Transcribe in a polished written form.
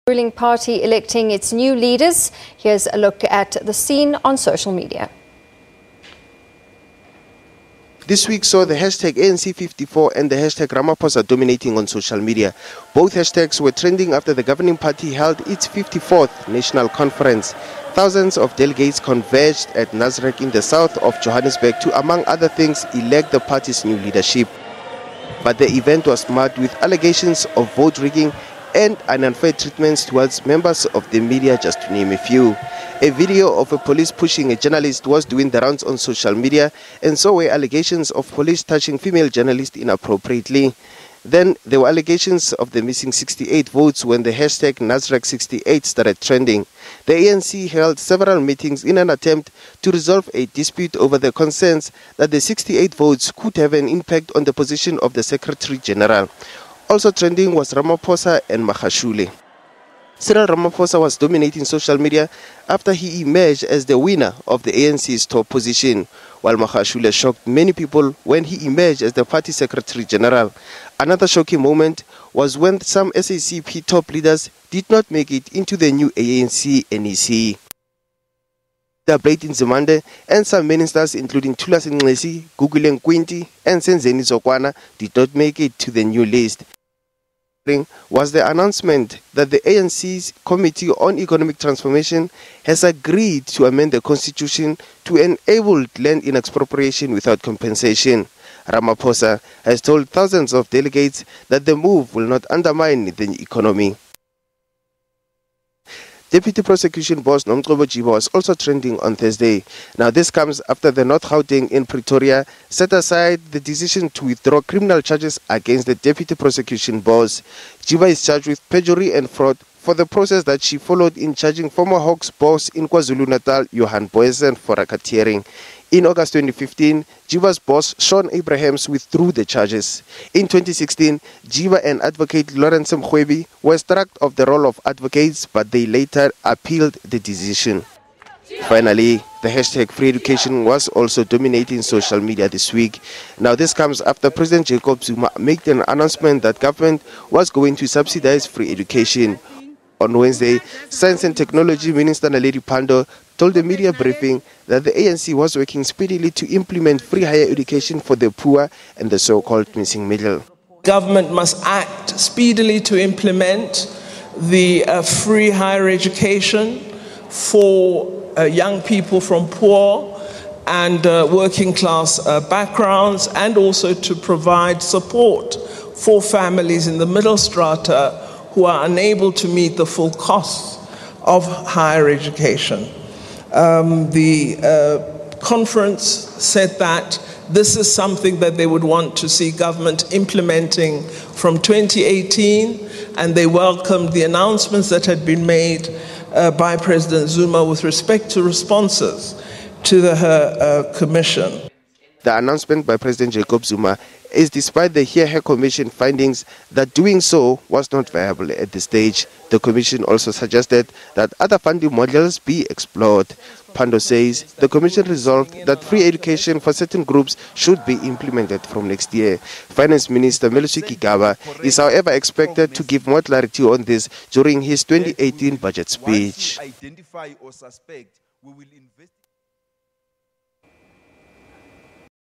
Ruling party electing its new leaders. Here's a look at the scene on social media. This week saw the hashtag ANC54 and the hashtag Ramaphosa dominating on social media. Both hashtags were trending after the governing party held its 54th national conference. Thousands of delegates converged at Nasrec in the south of Johannesburg to, among other things, elect the party's new leadership. But the event was marred with allegations of vote rigging and unfair treatments towards members of the media, just to name a few. A video of a police pushing a journalist was doing the rounds on social media, and so were allegations of police touching female journalists inappropriately. Then there were allegations of the missing 68 votes when the hashtag Nasrec68 started trending. The ANC held several meetings in an attempt to resolve a dispute over the concerns that the 68 votes could have an impact on the position of the Secretary General. Also trending was Ramaphosa and Magashule. Cyril Ramaphosa was dominating social media after he emerged as the winner of the ANC's top position, while Magashule shocked many people when he emerged as the party Secretary General. Another shocking moment was when some SACP top leaders did not make it into the new ANC NEC. Blade in Zimande and some ministers including Thulas Nxesi, Gugule Nkwinti and Senzeni Zokwana did not make it to the new list. Was the announcement that the ANC's Committee on Economic Transformation has agreed to amend the constitution to enable land in expropriation without compensation. Ramaphosa has told thousands of delegates that the move will not undermine the economy. Deputy Prosecution Boss Nomgcobo Jiba was also trending on Thursday. Now this comes after the North Gauteng in Pretoria set aside the decision to withdraw criminal charges against the Deputy Prosecution Boss. Jiba is charged with perjury and fraud for the process that she followed in charging former Hawks boss in KwaZulu-Natal, Johan Boysen, for racketeering. In August 2015, Jiba's boss, Sean Abrahams, withdrew the charges. In 2016, Jiba and advocate Lawrence Mkhwebi were struck of the role of advocates, but they later appealed the decision. Finally, the hashtag Free Education was also dominating social media this week. Now this comes after President Jacob Zuma made an announcement that government was going to subsidize free education. On Wednesday, Science and Technology Minister Naledi Pandor told the media briefing that the ANC was working speedily to implement free higher education for the poor and the so-called missing middle. Government must act speedily to implement the free higher education for young people from poor and working class backgrounds, and also to provide support for families in the middle strata who are unable to meet the full costs of higher education. The conference said that this is something that they would want to see government implementing from 2018, and they welcomed the announcements that had been made by President Zuma with respect to responses to the commission. The announcement by President Jacob Zuma is despite the Hear Commission findings that doing so was not viable at this stage. The Commission also suggested that other funding models be explored. Pandor says the Commission resolved that free education for certain groups should be implemented from next year. Finance Minister Melusi Kigaba is however expected to give more clarity on this during his 2018 budget speech.